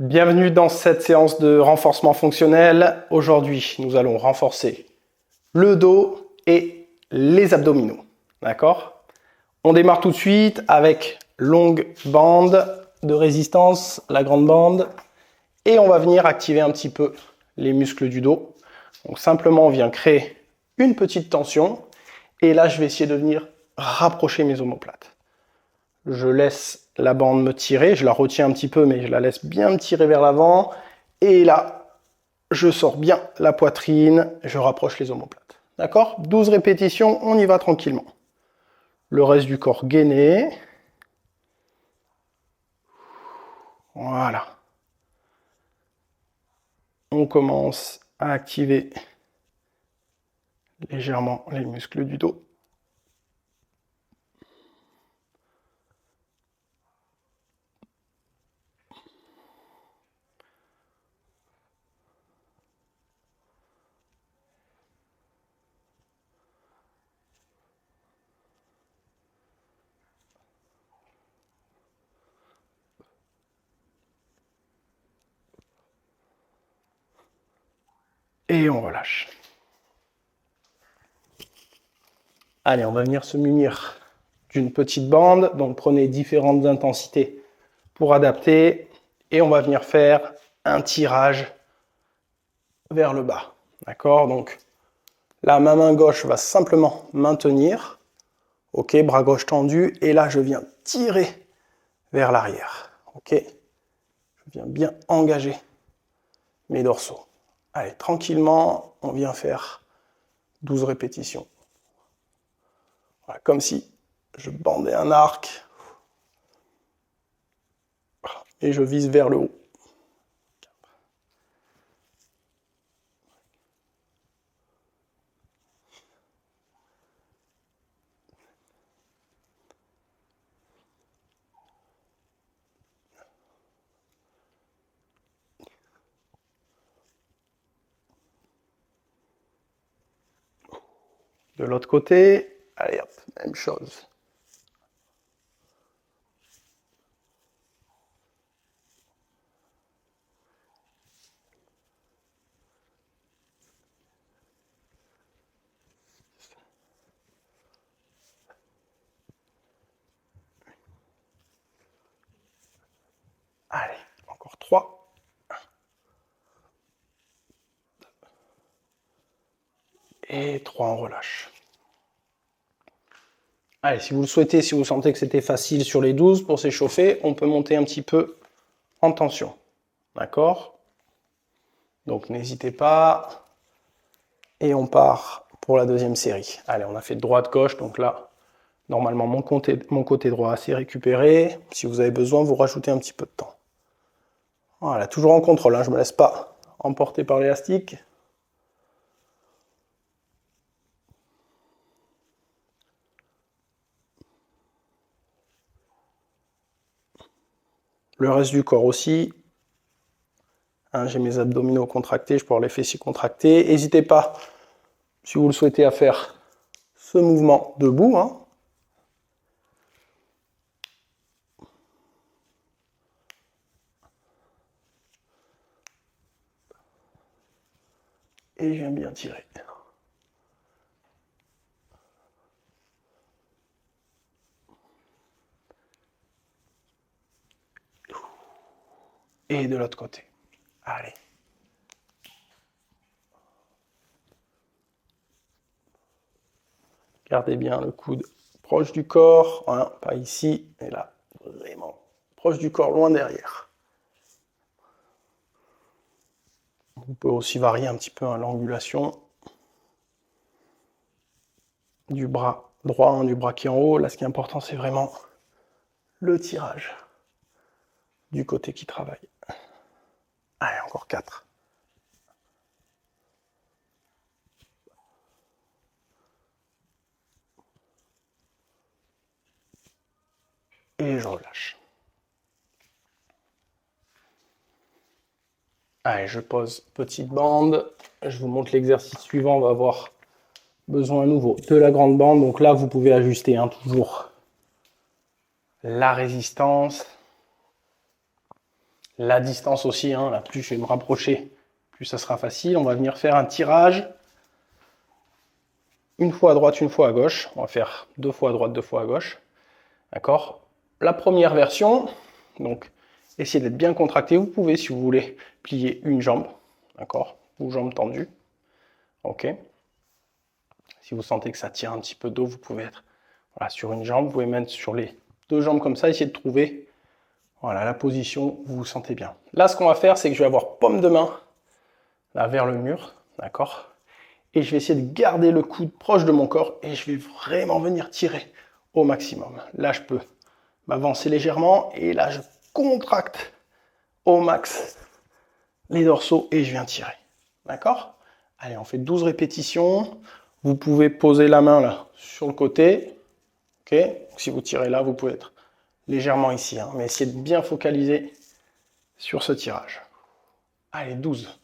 Bienvenue dans cette séance de renforcement fonctionnel. Aujourd'hui, nous allons renforcer le dos et les abdominaux. D'accord? On démarre tout de suite avec longue bande de résistance, la grande bande. Et on va venir activer un petit peu les muscles du dos. Donc simplement, on vient créer une petite tension. Et là, je vais essayer de venir rapprocher mes omoplates. Je laisse la bande me tirer, je la retiens un petit peu, mais je la laisse bien me tirer vers l'avant. Et là, je sors bien la poitrine, je rapproche les omoplates. D'accord? 12 répétitions, on y va tranquillement. Le reste du corps gainé. Voilà. On commence à activer légèrement les muscles du dos. Et on relâche. Allez, on va venir se munir d'une petite bande. Donc prenez différentes intensités pour adapter. Et on va venir faire un tirage vers le bas. D'accord? Donc là, ma main gauche va simplement maintenir. Ok, bras gauche tendu. Et là, je viens tirer vers l'arrière. Ok? Je viens bien engager mes dorsaux. Allez, tranquillement, on vient faire 12 répétitions. Voilà, comme si je bandais un arc. Et je vise vers le haut. De l'autre côté, allez hop, même chose. Allez, encore 3. Et 3, on relâche. Allez, si vous le souhaitez, si vous sentez que c'était facile sur les 12 pour s'échauffer, on peut monter un petit peu en tension. D'accord? Donc n'hésitez pas. Et on part pour la deuxième série. Allez, on a fait droite-gauche, donc là, normalement, mon côté droit s'est récupéré. Si vous avez besoin, vous rajoutez un petit peu de temps. Voilà, toujours en contrôle, hein, je ne me laisse pas emporter par l'élastique. Le reste du corps aussi. Hein, j'ai mes abdominaux contractés, je peux avoir les fessiers contractés. N'hésitez pas, si vous le souhaitez, à faire ce mouvement debout. Hein. Et j'aime bien tirer. Et de l'autre côté. Allez. Gardez bien le coude proche du corps. Hein, pas ici, mais là, vraiment proche du corps, loin derrière. Vous pouvez aussi varier un petit peu hein, l'angulation du bras droit, hein, du bras qui est en haut. Là, ce qui est important, c'est vraiment le tirage du côté qui travaille. Allez, encore 4. Et je relâche. Allez, je pose petite bande. Je vous montre l'exercice suivant. On va avoir besoin à nouveau de la grande bande. Donc là, vous pouvez ajuster hein, toujours la résistance. La distance aussi, hein, là, plus je vais me rapprocher, plus ça sera facile. On va venir faire un tirage. Une fois à droite, une fois à gauche. On va faire 2 fois à droite, 2 fois à gauche. D'accord? La première version, donc essayez d'être bien contracté. Vous pouvez, si vous voulez, plier une jambe. D'accord? Ou jambe tendue. Ok? Si vous sentez que ça tire un petit peu d'eau, vous pouvez être voilà, sur une jambe. Vous pouvez mettre sur les 2 jambes comme ça. Essayez de trouver voilà, la position où vous vous sentez bien. Là, ce qu'on va faire, c'est que je vais avoir paume de main là, vers le mur. D'accord? Et je vais essayer de garder le coude proche de mon corps et je vais vraiment venir tirer au maximum. Là, je peux m'avancer légèrement et là, je contracte au max les dorsaux et je viens tirer. D'accord? Allez, on fait 12 répétitions. Vous pouvez poser la main là sur le côté. Ok? Si vous tirez là, vous pouvez être légèrement ici, hein, mais essayez de bien focaliser sur ce tirage. Allez, 12.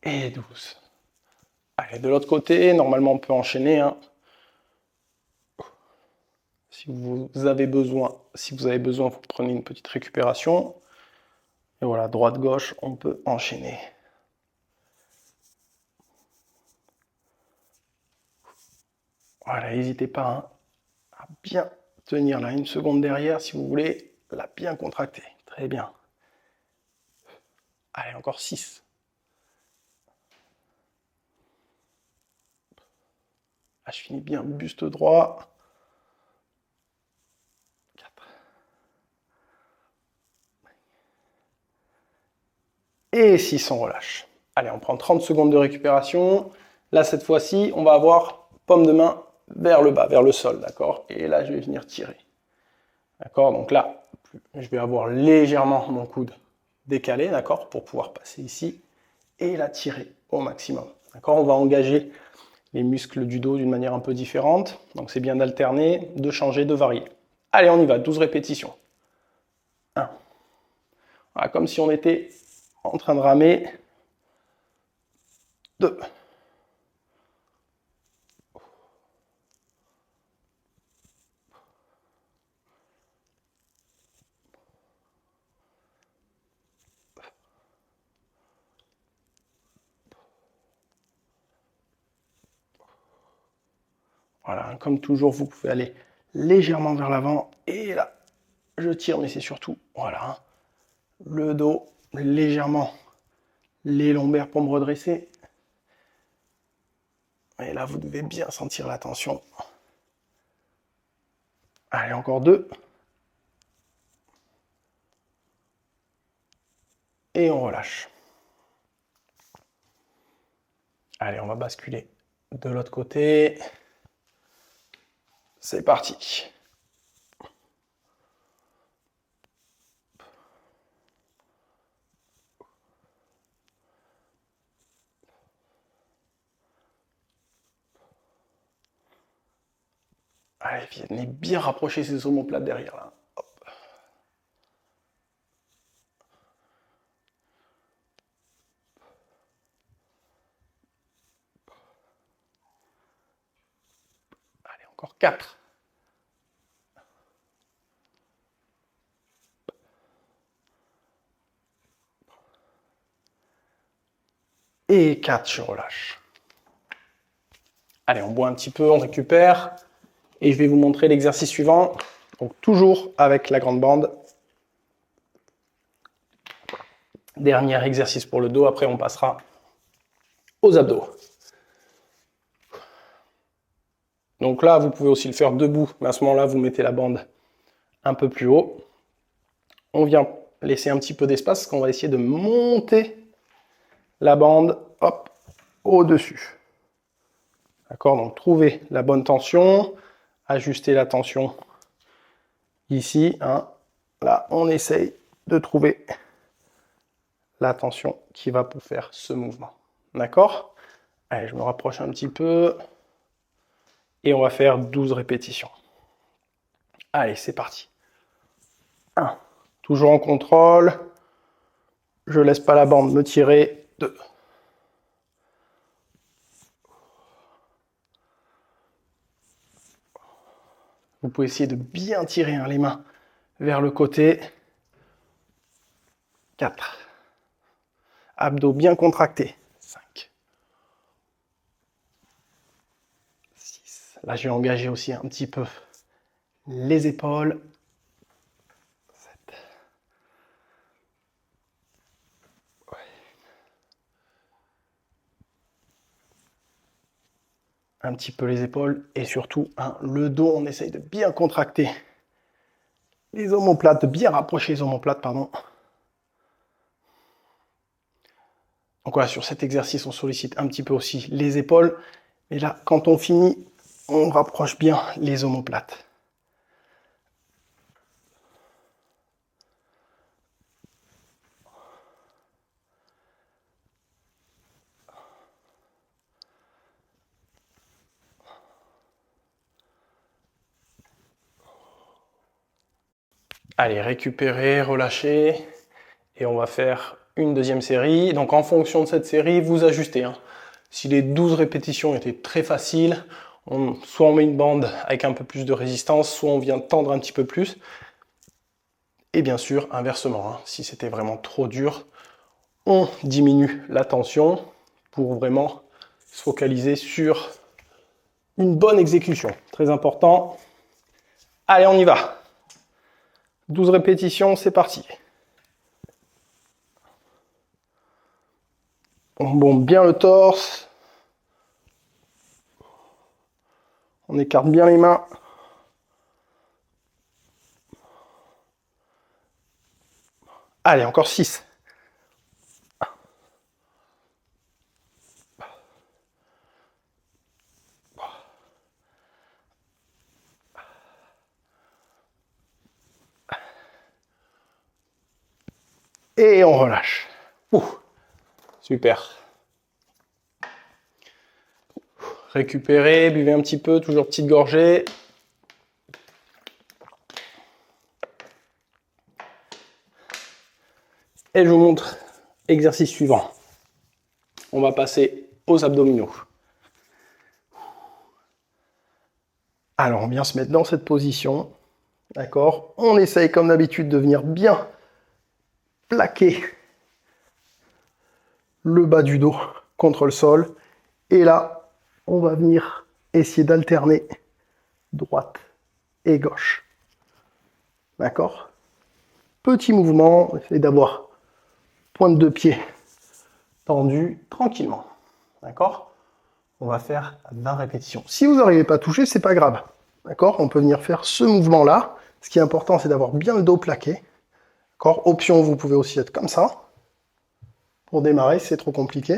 Et 12. Allez, de l'autre côté, normalement on peut enchaîner. Hein. Si vous avez besoin, vous prenez une petite récupération. Et voilà, droite-gauche, on peut enchaîner. Voilà, n'hésitez pas hein, à bien tenir là une seconde derrière si vous voulez la bien contracter. Très bien. Allez, encore 6. Là, je finis bien, buste droit. 4. Et 6, on relâche. Allez, on prend 30 secondes de récupération. Là, cette fois-ci, on va avoir paume de main vers le bas, vers le sol, d'accord? Et là, je vais venir tirer. D'accord? Donc là, je vais avoir légèrement mon coude décalé, d'accord? Pour pouvoir passer ici et la tirer au maximum. D'accord? On va engager les muscles du dos d'une manière un peu différente. Donc c'est bien d'alterner, de changer, de varier. Allez, on y va, 12 répétitions. 1. Voilà, comme si on était en train de ramer. 2. Voilà, comme toujours, vous pouvez aller légèrement vers l'avant. Et là, je tire, mais c'est surtout, voilà, le dos, légèrement les lombaires pour me redresser. Et là, vous devez bien sentir la tension. Allez, encore 2. Et on relâche. Allez, on va basculer de l'autre côté. C'est parti. Allez, venez bien rapprocher ces omoplates derrière là. Hop. Allez, encore 4. Et 4, je relâche. Allez, on boit un petit peu, on récupère. Et je vais vous montrer l'exercice suivant. Donc toujours avec la grande bande. Dernier exercice pour le dos, après on passera aux abdos. Donc là, vous pouvez aussi le faire debout, mais à ce moment-là, vous mettez la bande un peu plus haut. On vient laisser un petit peu d'espace, parce qu'on va essayer de monter la bande, hop, au-dessus. D'accord? Donc trouvez la bonne tension, ajustez la tension ici. Hein. Là, on essaye de trouver la tension qui va pour faire ce mouvement. D'accord? Allez, je me rapproche un petit peu. Et on va faire 12 répétitions. Allez, c'est parti. 1. Toujours en contrôle. Je laisse pas la bande me tirer. 2. Vous pouvez essayer de bien tirer hein, les mains vers le côté. 4. Abdos bien contractés. 5. 6. Là, je vais engager aussi un petit peu les épaules. 7. Ouais. Un petit peu les épaules et surtout hein, le dos, on essaye de bien contracter les omoplates, de bien rapprocher les omoplates, pardon. Donc voilà, sur cet exercice, on sollicite un petit peu aussi les épaules. Et là, quand on finit, on rapproche bien les omoplates. Allez, récupérer, relâcher. Et on va faire une deuxième série. Donc en fonction de cette série, vous ajustez. Hein. Si les 12 répétitions étaient très faciles, soit on met une bande avec un peu plus de résistance, soit on vient tendre un petit peu plus. Et bien sûr, inversement, hein, si c'était vraiment trop dur, on diminue la tension pour vraiment se focaliser sur une bonne exécution. Très important. Allez, on y va. 12 répétitions, c'est parti. On bombe bien le torse. On écarte bien les mains. Allez, encore 6. Et on relâche. Ouh, super. Récupérez, buvez un petit peu, toujours petite gorgée. Et je vous montre l'exercice suivant. On va passer aux abdominaux. Alors, on vient se mettre dans cette position. D'accord? On essaye comme d'habitude de venir bien plaquer le bas du dos contre le sol. Et là, on va venir essayer d'alterner droite et gauche. D'accord? Petit mouvement, essayez d'avoir pointe de pied tendue tranquillement. D'accord? On va faire 20 répétitions. Si vous n'arrivez pas à toucher, c'est pas grave. D'accord? On peut venir faire ce mouvement-là. Ce qui est important, c'est d'avoir bien le dos plaqué. D'accord? Option, vous pouvez aussi être comme ça. Pour démarrer, c'est trop compliqué.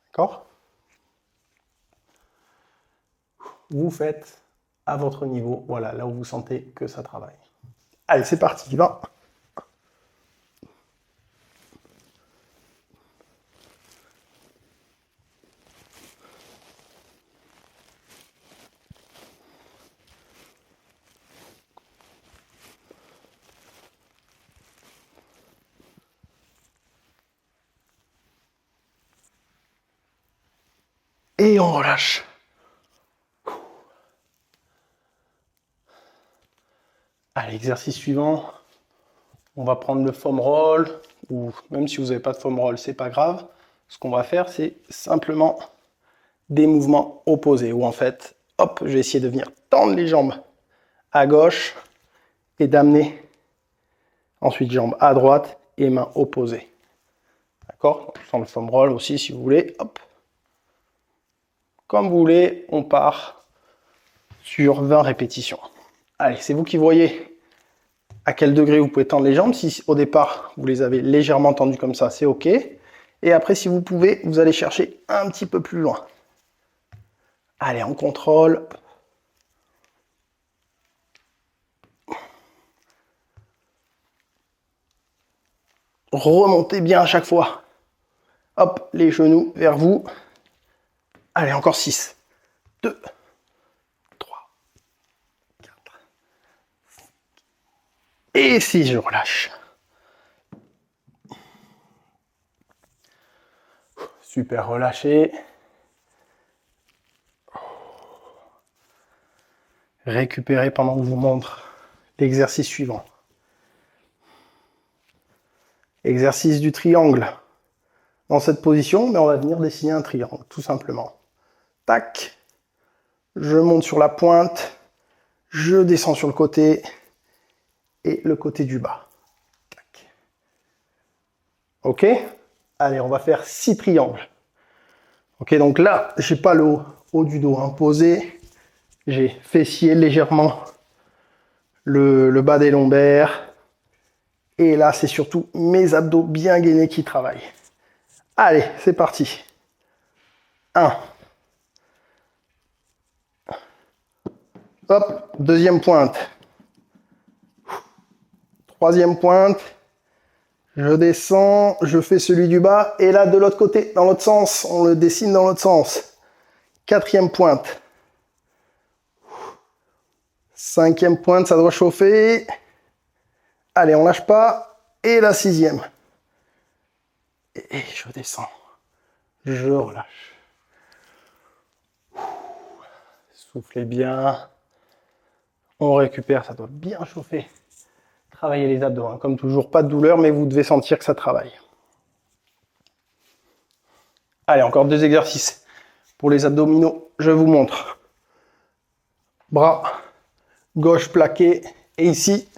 D'accord? Vous faites à votre niveau, voilà, là où vous sentez que ça travaille. Allez, c'est parti, 20. Et on relâche. Allez, exercice suivant. On va prendre le foam roll, ou même si vous n'avez pas de foam roll, c'est pas grave. Ce qu'on va faire, c'est simplement des mouvements opposés, où en fait, hop, je vais essayer de venir tendre les jambes à gauche et d'amener ensuite jambes à droite et mains opposées. D'accord? Sans le foam roll aussi, si vous voulez. Hop. Comme vous voulez, on part sur 20 répétitions. Allez, c'est vous qui voyez à quel degré vous pouvez tendre les jambes. Si au départ, vous les avez légèrement tendues comme ça, c'est OK. Et après, si vous pouvez, vous allez chercher un petit peu plus loin. Allez, on contrôle. Remontez bien à chaque fois. Hop, les genoux vers vous. Allez, encore 6. 2, 3, 4. Et 6, je relâche. Super relâché. Récupérez pendant que je vous montre l'exercice suivant. Exercice du triangle. Dans cette position, mais on va venir dessiner un triangle, tout simplement. Tac. Je monte sur la pointe. Je descends sur le côté. Et le côté du bas. Tac. Ok. Allez, on va faire 6 triangles. Ok, donc là, j'ai pas le haut du dos posé. J'ai fessier légèrement le bas des lombaires. Et là, c'est surtout mes abdos bien gainés qui travaillent. Allez, c'est parti. 1. Hop, deuxième pointe. Troisième pointe. Je descends, je fais celui du bas. Et là, de l'autre côté, dans l'autre sens, on le dessine dans l'autre sens. Quatrième pointe. Cinquième pointe, ça doit chauffer. Allez, on lâche pas. Et la sixième. Et je descends. Je relâche. Soufflez bien. On récupère, ça doit bien chauffer. Travaillez les abdos, hein. Comme toujours, pas de douleur, mais vous devez sentir que ça travaille. Allez, encore 2 exercices. Pour les abdominaux, je vous montre. Bras gauche plaqué. Et ici,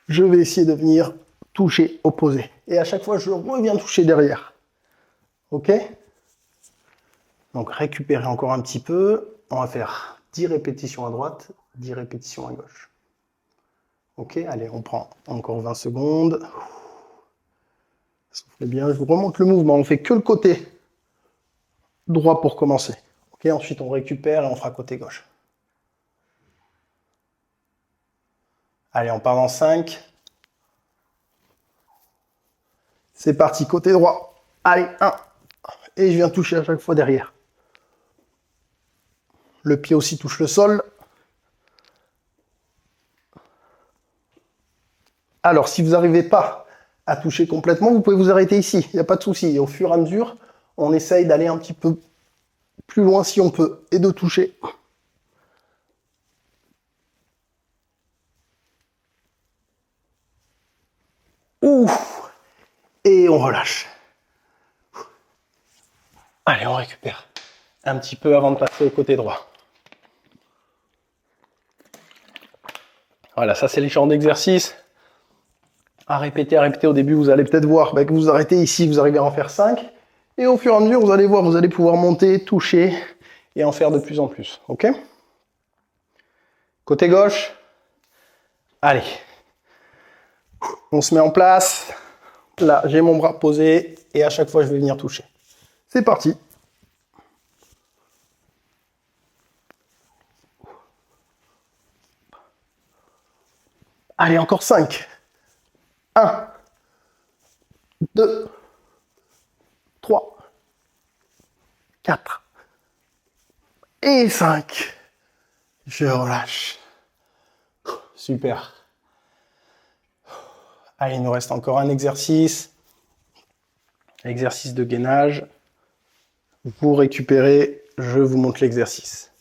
je vais essayer de venir toucher opposé. Et à chaque fois, je reviens toucher derrière. Ok? Donc, récupérez encore un petit peu. On va faire 10 répétitions à droite, 10 répétitions à gauche. Ok? Allez, on prend encore 20 secondes. Soufflez bien. Je vous remonte le mouvement. On fait que le côté droit pour commencer. Ok? Ensuite, on récupère et on fera côté gauche. Allez, on part dans 5. C'est parti, côté droit. Allez, 1. Et je viens toucher à chaque fois derrière. Le pied aussi touche le sol. Alors, si vous n'arrivez pas à toucher complètement, vous pouvez vous arrêter ici. Il n'y a pas de souci. Et au fur et à mesure, on essaye d'aller un petit peu plus loin si on peut et de toucher. Ouh. Et on relâche. Allez, on récupère un petit peu avant de passer au côté droit. Voilà, ça c'est les genres d'exercices. À répéter. Au début, vous allez peut-être voir que vous arrêtez ici, vous arrivez à en faire 5. Et au fur et à mesure, vous allez voir, vous allez pouvoir monter, toucher et en faire de plus en plus. Ok? Côté gauche. Allez. On se met en place. Là, j'ai mon bras posé et à chaque fois, je vais venir toucher. C'est parti. Allez, encore 5. 1, 2, 3, 4 et 5. Je relâche. Super. Allez, il nous reste encore un exercice. Exercice de gainage. Vous récupérez, je vous montre l'exercice.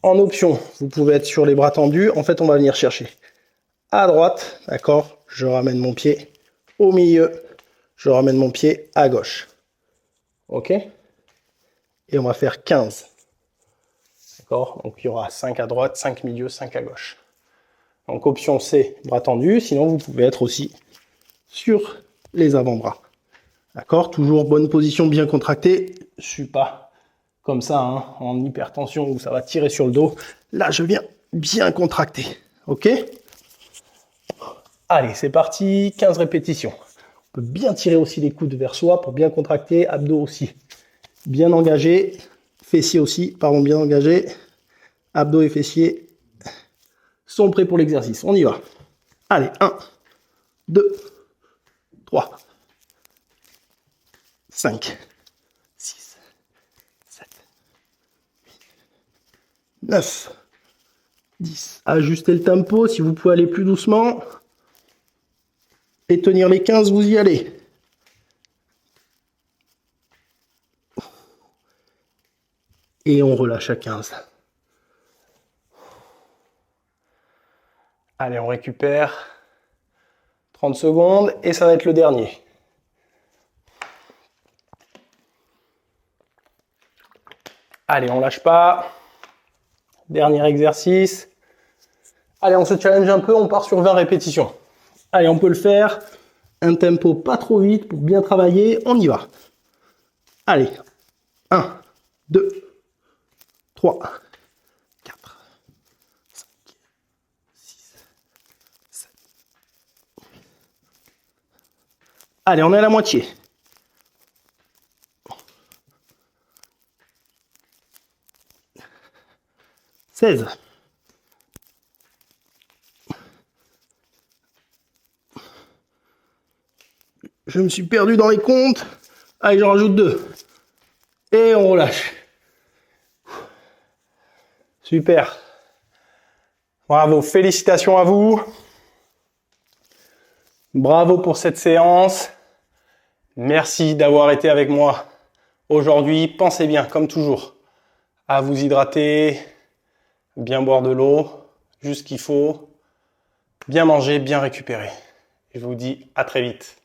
En option, vous pouvez être sur les bras tendus. En fait, on va venir chercher à droite, d'accord? Je ramène mon pied au milieu. Je ramène mon pied à gauche. Ok? Et on va faire 15. D'accord? Donc, il y aura 5 à droite, 5 milieu, 5 à gauche. Donc, option C, bras tendus. Sinon, vous pouvez être aussi sur les avant-bras. D'accord? Toujours bonne position, bien contractée. Je ne suis pas comme ça, hein, en hypertension où ça va tirer sur le dos. Là, je viens bien contracter. Ok? Allez, c'est parti. 15 répétitions. On peut bien tirer aussi les coudes vers soi pour bien contracter. Abdos aussi. Bien engagés. Fessiers aussi, pardon, bien engagés. Abdos et fessiers sont prêts pour l'exercice. On y va. Allez, 1, 2, 3, 5, 6, 7, 8, 9, 10. Ajustez le tempo si vous pouvez aller plus doucement. Et tenir les 15, vous y allez. Et on relâche à 15. Allez, on récupère. 30 secondes et ça va être le dernier. Allez, on lâche pas. Dernier exercice. Allez, on se challenge un peu, on part sur 20 répétitions. Allez, on peut le faire. Un tempo pas trop vite pour bien travailler. On y va. Allez. 1, 2, 3, 4, 5, 6, 7. Allez, on est à la moitié. « 16. Je me suis perdu dans les comptes. Allez, j'en rajoute 2. Et on relâche. Super. Bravo, félicitations à vous. Bravo pour cette séance. Merci d'avoir été avec moi aujourd'hui. Pensez bien, comme toujours, à vous hydrater, bien boire de l'eau, juste ce qu'il faut, bien manger, bien récupérer. Je vous dis à très vite.